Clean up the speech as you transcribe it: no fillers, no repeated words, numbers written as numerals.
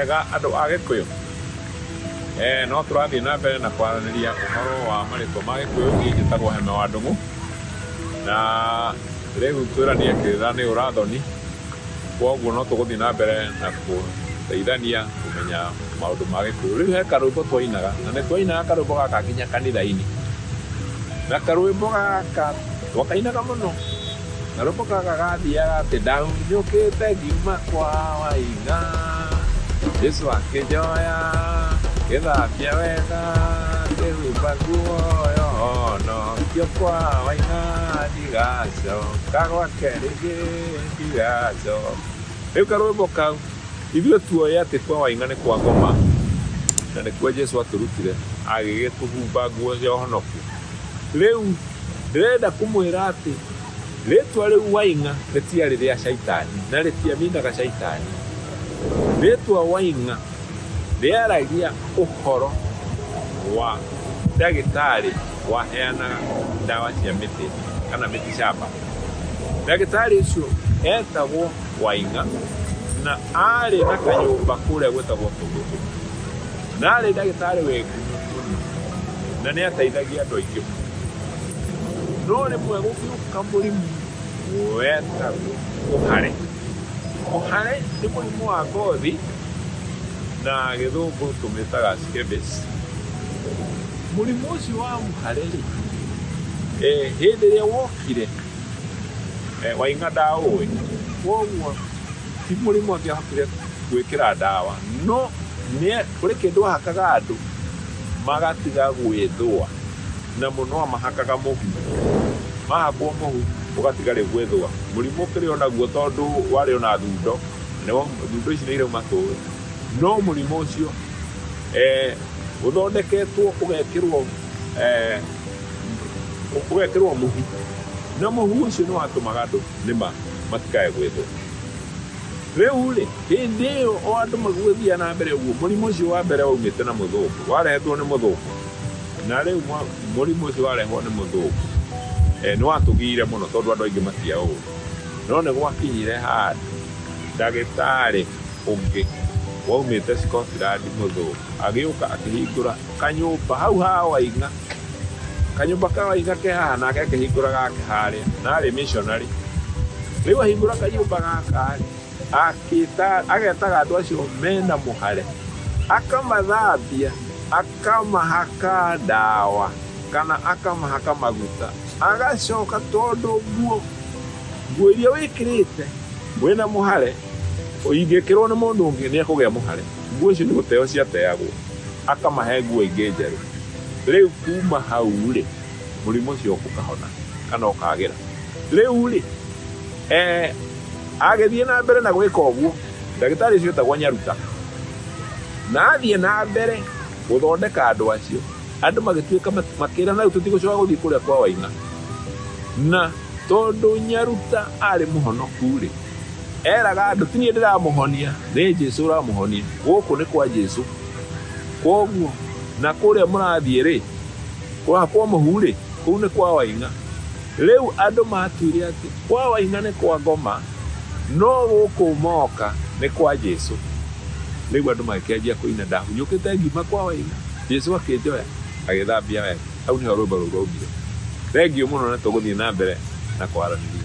mwega andũ a Gĩkũyũ. No tũrathiĩ na mbere na kwaranĩria ũhoro wa marĩtwa ma Gĩkũyũ. Niĩ njĩtagwo Heme wa Ndung'u, na rĩu twĩranie kĩrĩra nĩ ũrathoni, koguo no tũgũthiĩ na mbere na gũteithania kũmenya maũndũ ma Gĩkũyũ. Rĩu he karwĩmbo twainaga, na nĩ twainaga karwĩmbo gaka nginya kanitha-inĩ, na karwĩmbo gaka twakainaga mũno. Na rwĩmbo gaka gathiaga atĩ ndahunyũkĩte ngiuma kwa Waing'a, Jesũ akĩnjoya gĩthambia wega ngĩhumba nguo honokio kwa Waing'a, ndigacoka gwake rĩngĩ ndigacoka. Rĩu karwĩmbo kau ithuĩ tuoĩ atĩ kwa Waing'a nĩ kwa ngoma, na nĩkuo Jesũ atũrutire agĩgĩtũhumba nguo cia ũhonokio. Rĩu ndĩrenda kũmwĩra atĩ rĩtwa rĩu Waing'a rĩtiarĩ rĩa Shaitani na rĩtiaminaga Shaitani. Rĩtwa Waing'a rĩaragia ũhoro wa ndagĩtarĩ waheanaga ndawa cia mĩtĩ kana mĩtĩ shamba. Ndagĩtarĩ ũcio etagwo Waing'a na arĩ na kanyũmba kũrĩa gwĩtagwo Tũgũtũ, na arĩ ndagĩtarĩ wĩ ngumo mũno na nĩ ateithagia andũ aingĩ. No rĩmwe gũgĩũka mũrimũ wetagwo mũhare. Mũhare nĩ mũrimũ wa ngothi na gĩthũngũ tũmĩtaga scabies. Mũrimũ ũcio wa mũhare-rĩ, hĩndĩ ĩrĩa wokire Waing'a ndaũĩ, koguo ti mũrimũ angĩahotire gwĩkĩra ndawa, no kũrĩ kĩndũ ahakaga andũ magatiga gwĩthũa, na mũno mahakaga mũhu. Mahakwo mũhu ũgatiga rĩu gwĩthũa. Mũrimũ ũkĩrĩ onaguo tondũ warĩ ona thundo, thundo ici nĩ irauma tũĩ. No mũrimũ ũcio ũthondeketwo ũgekĩrwo mũhu, na mũhu ũcio nĩ watũmaga andũ nĩma matikae gwĩthũa. Rĩu-rĩ, hĩndĩ ĩyo o andũ magũgĩthiĩ na mbere ũguo, mũrimũ ũcio wa mbere waumĩte na mũthũngũ, warehetwo nĩ mũthũngũ, na rĩu mũrimũ ũcio warehwo nĩ mũthũngũ nĩ watũgiire mũno tondũ andũ aingĩ matiaũĩ. No nĩ gwakinyire handũ ndagĩtarĩ ũngĩ waumĩte Scotland mũthũngũ agĩũka akĩhingũra kanyũmba hau ha Waing'a. Kanyũmba ka Waing'a ke haha nake akĩhingũra gake harĩa, na arĩ missionary. Rĩu ahingũra kanyũmba gaka-rĩ, agetaga andũ acio mena mũhare, akamathambia, akamahaka ndawa kana akamahaka maguta, agacoka tondũ nguo iria wĩkĩrĩte wĩna mũhare ingĩkĩrwo nĩ mũndũ ũngĩ nĩ ekũgĩa mũhare. Nguo icio nĩ gũteo ciateagwo, akamahe nguo ingĩ njerũ. Rĩu kuma hau-rĩ, mũrimũ ũcio ũkahona kana ũkagĩra. Rĩu-rĩ, agĩthiĩ na mbere na gwĩka ũguo, ndagĩtarĩ ũcio etagwo Nyaruta, na athiĩ na mbere gũthondeka andũ acio, andũ magĩtuĩka makĩra na rĩu tũtigũcoka gũthiĩ kũrĩa kwa Waing'a. Na tondũ Nyaruta arĩ mũhonoku-rĩ, eraga andũ ti niĩ ndĩramũhonia, nĩ Jesũ ũramũhonia, gũkũ nĩ kwa Jesũ. Koguo na kũrĩa mũrathiĩ-rĩ, kwahakwo mũhu-rĩ, kũu nĩ kwa Waing'a. Rĩu andũ matuire atĩ kwa Waing'a nĩ kwa ngoma, no gũkũ moka nĩ kwa Jesũ. Rĩu andũ magĩkĩanjia kũina ndahunyũkĩte ngiuma kwa Waing'a, Jesũ akĩnjoya agĩthambia wega. Hau nĩho rwĩmbo rũu rwaumire. Thengiũ mũno, na tũgũthiĩ na mbere na kwaranĩria.